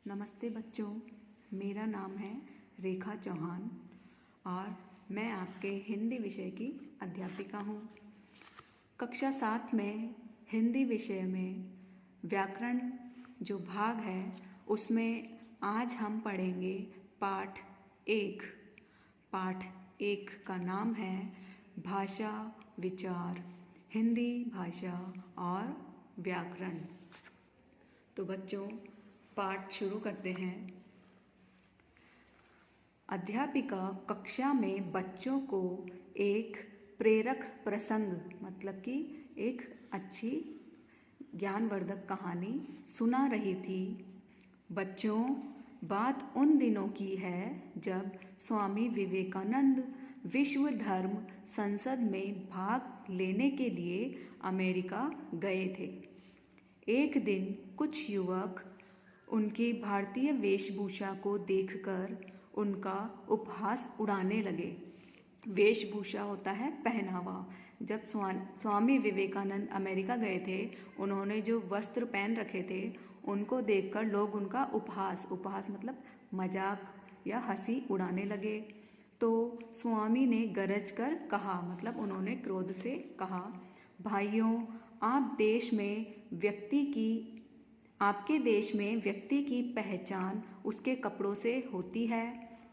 नमस्ते बच्चों, मेरा नाम है रेखा चौहान और मैं आपके हिंदी विषय की अध्यापिका हूँ। कक्षा 7 में हिंदी विषय में व्याकरण जो भाग है उसमें आज हम पढ़ेंगे पाठ 1। पाठ 1 का नाम है भाषा विचार, हिंदी भाषा और व्याकरण। तो बच्चों, पाठ शुरू करते हैं। अध्यापिका कक्षा में बच्चों को एक प्रेरक प्रसंग मतलब कि एक अच्छी ज्ञानवर्धक कहानी सुना रही थी। बच्चों, बात उन दिनों की है जब स्वामी विवेकानंद विश्व धर्म संसद में भाग लेने के लिए अमेरिका गए थे। एक दिन कुछ युवक उनकी भारतीय वेशभूषा को देखकर उनका उपहास उड़ाने लगे। वेशभूषा होता है पहनावा। जब स्वामी विवेकानंद अमेरिका गए थे, उन्होंने जो वस्त्र पहन रखे थे उनको देखकर लोग उनका उपहास मतलब मजाक या हंसी उड़ाने लगे। तो स्वामी ने गरज कर कहा, मतलब उन्होंने क्रोध से कहा, भाइयों, आपके देश में व्यक्ति की पहचान उसके कपड़ों से होती है,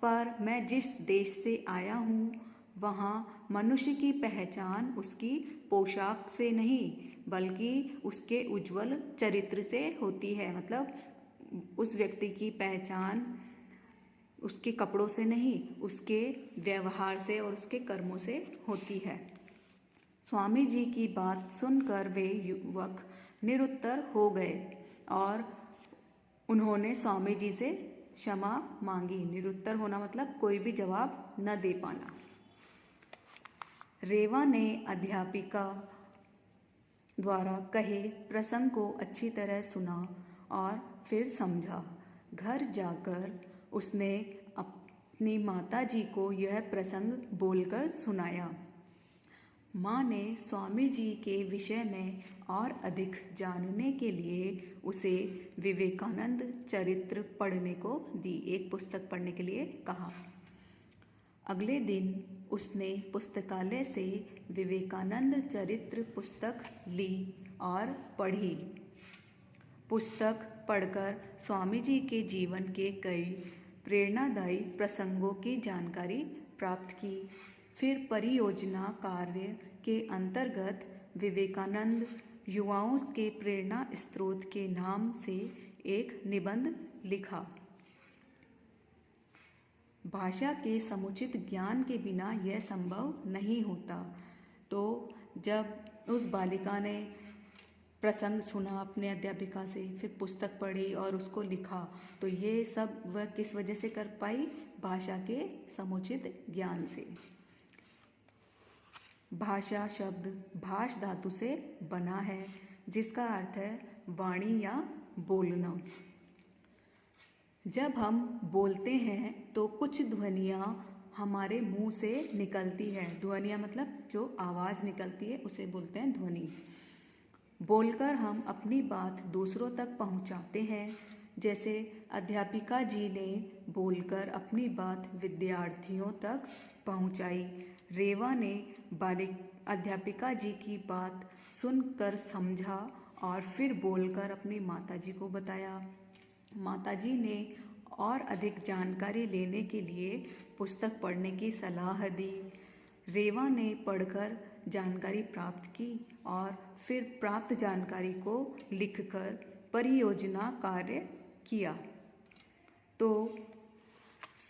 पर मैं जिस देश से आया हूँ वहाँ मनुष्य की पहचान उसकी पोशाक से नहीं बल्कि उसके उज्जवल चरित्र से होती है। मतलब उस व्यक्ति की पहचान उसके कपड़ों से नहीं, उसके व्यवहार से और उसके कर्मों से होती है। स्वामी जी की बात सुनकर वे युवक निरुत्तर हो गए और उन्होंने स्वामी जी से क्षमा मांगी। निरुत्तर होना मतलब कोई भी जवाब न दे पाना। रेवा ने अध्यापिका द्वारा कहे प्रसंग को अच्छी तरह सुना और फिर समझा। घर जाकर उसने अपनी माता जी को यह प्रसंग बोलकर सुनाया। माँ ने स्वामी जी के विषय में और अधिक जानने के लिए उसे विवेकानंद चरित्र पढ़ने को दी, एक पुस्तक पढ़ने के लिए कहा। अगले दिन उसने पुस्तकालय से विवेकानंद चरित्र पुस्तक ली और पढ़ी। पुस्तक पढ़कर स्वामी जी के जीवन के कई प्रेरणादायी प्रसंगों की जानकारी प्राप्त की। फिर परियोजना कार्य के अंतर्गत विवेकानंद युवाओं के प्रेरणा स्रोत के नाम से एक निबंध लिखा। भाषा के समुचित ज्ञान के बिना यह संभव नहीं होता। तो जब उस बालिका ने प्रसंग सुना अपने अध्यापिका से, फिर पुस्तक पढ़ी और उसको लिखा, तो ये सब वह किस वजह से कर पाई? भाषा के समुचित ज्ञान से। भाषा शब्द भाष धातु से बना है, जिसका अर्थ है वाणी या बोलना। जब हम बोलते हैं तो कुछ ध्वनियाँ हमारे मुंह से निकलती है। ध्वनियाँ मतलब जो आवाज़ निकलती है उसे बोलते हैं ध्वनि। बोलकर हम अपनी बात दूसरों तक पहुंचाते हैं। जैसे अध्यापिका जी ने बोलकर अपनी बात विद्यार्थियों तक पहुंचाई। रेवा ने अध्यापिका जी की बात सुनकर समझा और फिर बोलकर अपनी माताजी को बताया। माताजी ने और अधिक जानकारी लेने के लिए पुस्तक पढ़ने की सलाह दी। रेवा ने पढ़कर जानकारी प्राप्त की और फिर प्राप्त जानकारी को लिखकर परियोजना कार्य किया। तो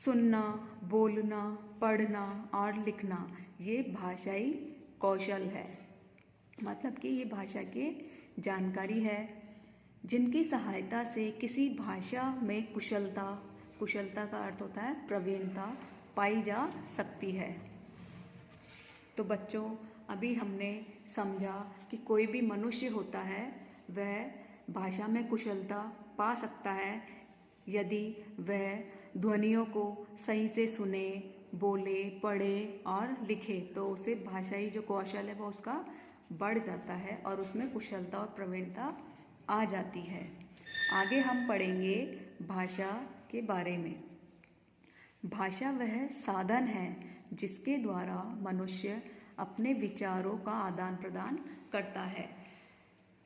सुनना, बोलना, पढ़ना और लिखना ये भाषाई कौशल है, मतलब कि ये भाषा की जानकारी है जिनकी सहायता से किसी भाषा में कुशलता का अर्थ होता है प्रवीणता पाई जा सकती है। तो बच्चों, अभी हमने समझा कि कोई भी मनुष्य होता है वह भाषा में कुशलता पा सकता है यदि वह ध्वनियों को सही से सुने, बोले, पढ़े और लिखे, तो उसे भाषाई जो कौशल है वो उसका बढ़ जाता है और उसमें कुशलता और प्रवीणता आ जाती है। आगे हम पढ़ेंगे भाषा के बारे में। भाषा वह साधन है जिसके द्वारा मनुष्य अपने विचारों का आदान प्रदान करता है।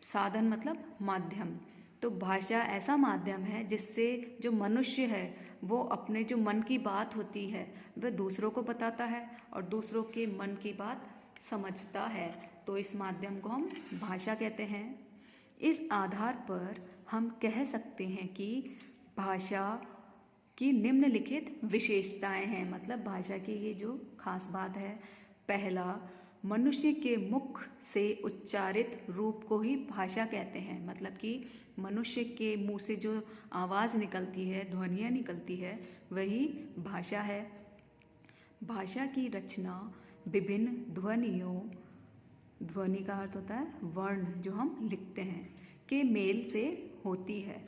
साधन मतलब माध्यम। तो भाषा ऐसा माध्यम है जिससे जो मनुष्य है वो अपने जो मन की बात होती है वह दूसरों को बताता है और दूसरों के मन की बात समझता है। तो इस माध्यम को हम भाषा कहते हैं। इस आधार पर हम कह सकते हैं कि भाषा की निम्नलिखित विशेषताएं हैं। मतलब भाषा की ये जो खास बात है, पहला, मनुष्य के मुख से उच्चारित रूप को ही भाषा कहते हैं। मतलब कि मनुष्य के मुंह से जो आवाज़ निकलती है, ध्वनियाँ निकलती है, वही भाषा है। भाषा की रचना विभिन्न ध्वनियों, ध्वनि का अर्थ होता है वर्ण जो हम लिखते हैं, के मेल से होती है।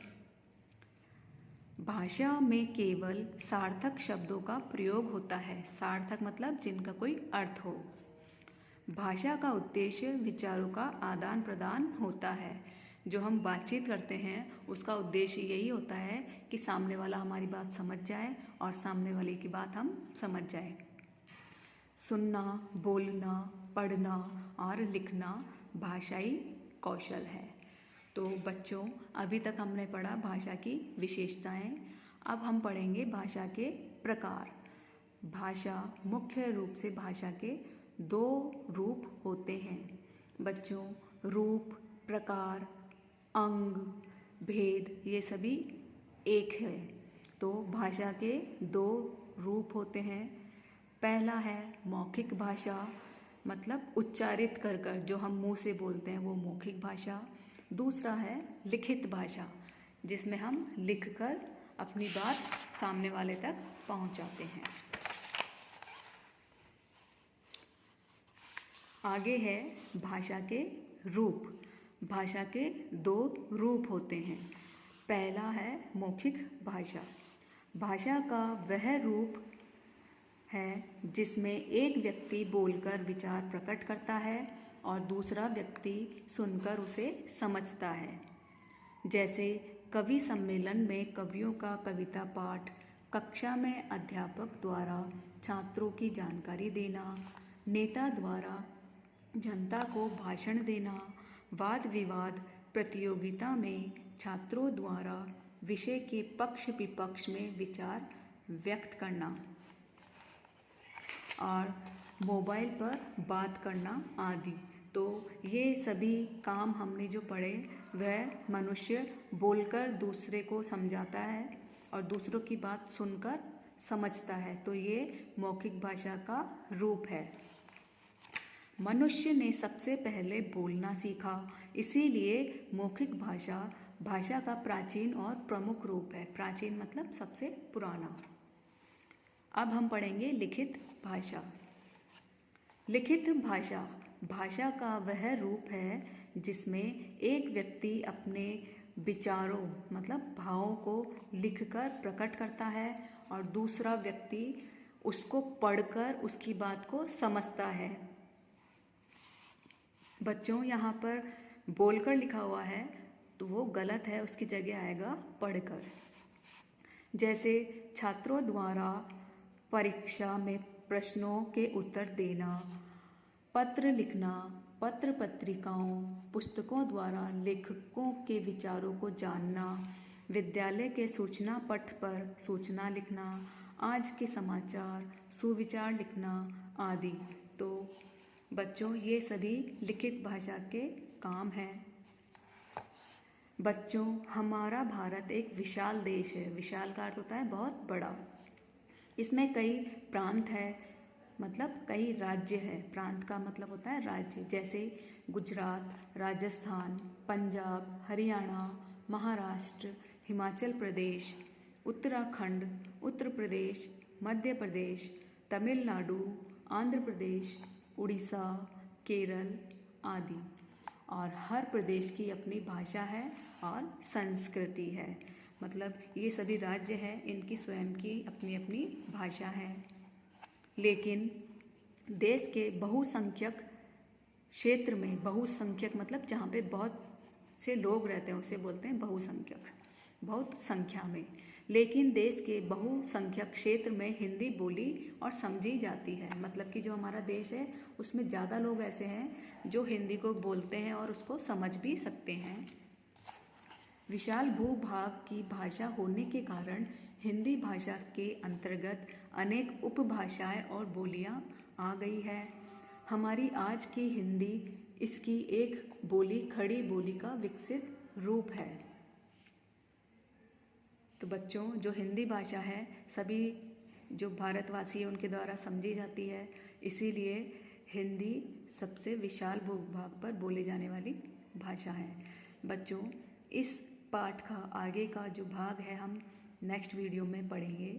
भाषा में केवल सार्थक शब्दों का प्रयोग होता है। सार्थक मतलब जिनका कोई अर्थ हो। भाषा का उद्देश्य विचारों का आदान प्रदान होता है। जो हम बातचीत करते हैं उसका उद्देश्य यही होता है कि सामने वाला हमारी बात समझ जाए और सामने वाले की बात हम समझ जाए। सुनना, बोलना, पढ़ना और लिखना भाषाई कौशल है। तो बच्चों, अभी तक हमने पढ़ा भाषा की विशेषताएं। अब हम पढ़ेंगे भाषा के प्रकार। भाषा मुख्य रूप से भाषा के दो रूप होते हैं। बच्चों, रूप, प्रकार, अंग, भेद ये सभी एक है। तो भाषा के दो रूप होते हैं। पहला है मौखिक भाषा, मतलब उच्चारित कर कर जो हम मुंह से बोलते हैं वो मौखिक भाषा। दूसरा है लिखित भाषा, जिसमें हम लिखकर अपनी बात सामने वाले तक पहुंचाते हैं। आगे है भाषा के रूप। भाषा के दो रूप होते हैं। पहला है मौखिक भाषा। भाषा का वह रूप है जिसमें एक व्यक्ति बोलकर विचार प्रकट करता है और दूसरा व्यक्ति सुनकर उसे समझता है। जैसे कवि सम्मेलन में कवियों का कविता पाठ, कक्षा में अध्यापक द्वारा छात्रों की जानकारी देना, नेता द्वारा जनता को भाषण देना, वाद विवाद प्रतियोगिता में छात्रों द्वारा विषय के पक्ष विपक्ष में विचार व्यक्त करना और मोबाइल पर बात करना आदि। तो ये सभी काम हमने जो पढ़े वह मनुष्य बोलकर दूसरे को समझाता है और दूसरों की बात सुनकर समझता है। तो ये मौखिक भाषा का रूप है। मनुष्य ने सबसे पहले बोलना सीखा, इसीलिए मौखिक भाषा भाषा का प्राचीन और प्रमुख रूप है। प्राचीन मतलब सबसे पुराना। अब हम पढ़ेंगे लिखित भाषा। लिखित भाषा भाषा का वह रूप है जिसमें एक व्यक्ति अपने विचारों मतलब भावों को लिखकर प्रकट करता है और दूसरा व्यक्ति उसको पढ़कर उसकी बात को समझता है। बच्चों, यहाँ पर बोलकर लिखा हुआ है तो वो गलत है, उसकी जगह आएगा पढ़कर। जैसे छात्रों द्वारा परीक्षा में प्रश्नों के उत्तर देना, पत्र लिखना, पत्र पत्रिकाओं पुस्तकों द्वारा लेखकों के विचारों को जानना, विद्यालय के सूचना पट पर सूचना लिखना, आज के समाचार सुविचार लिखना आदि। तो बच्चों, ये सभी लिखित भाषा के काम हैं। बच्चों, हमारा भारत एक विशाल देश है। विशाल का अर्थ होता है बहुत बड़ा। इसमें कई प्रांत है, मतलब कई राज्य है। प्रांत का मतलब होता है राज्य। जैसे गुजरात, राजस्थान, पंजाब, हरियाणा, महाराष्ट्र, हिमाचल प्रदेश, उत्तराखंड, उत्तर प्रदेश, मध्य प्रदेश, तमिलनाडु, आंध्र प्रदेश, उड़ीसा, केरल आदि। और हर प्रदेश की अपनी भाषा है और संस्कृति है। मतलब ये सभी राज्य हैं, इनकी स्वयं की अपनी अपनी भाषा है। लेकिन देश के बहुसंख्यक क्षेत्र में, बहुसंख्यक मतलब जहाँ पे बहुत से लोग रहते हैं उसे बोलते हैं बहुसंख्यक, बहुत संख्या में। लेकिन देश के बहुसंख्यक क्षेत्र में हिंदी बोली और समझी जाती है। मतलब कि जो हमारा देश है उसमें ज़्यादा लोग ऐसे हैं जो हिंदी को बोलते हैं और उसको समझ भी सकते हैं। विशाल भूभाग की भाषा होने के कारण हिंदी भाषा के अंतर्गत अनेक उपभाषाएं और बोलियां आ गई है। हमारी आज की हिंदी इसकी एक बोली खड़ी बोली का विकसित रूप है। तो बच्चों, जो हिंदी भाषा है सभी जो भारतवासी हैं उनके द्वारा समझी जाती है, इसीलिए हिंदी सबसे विशाल भूभाग पर बोली जाने वाली भाषा है। बच्चों, इस पाठ का आगे का जो भाग है हम नेक्स्ट वीडियो में पढ़ेंगे।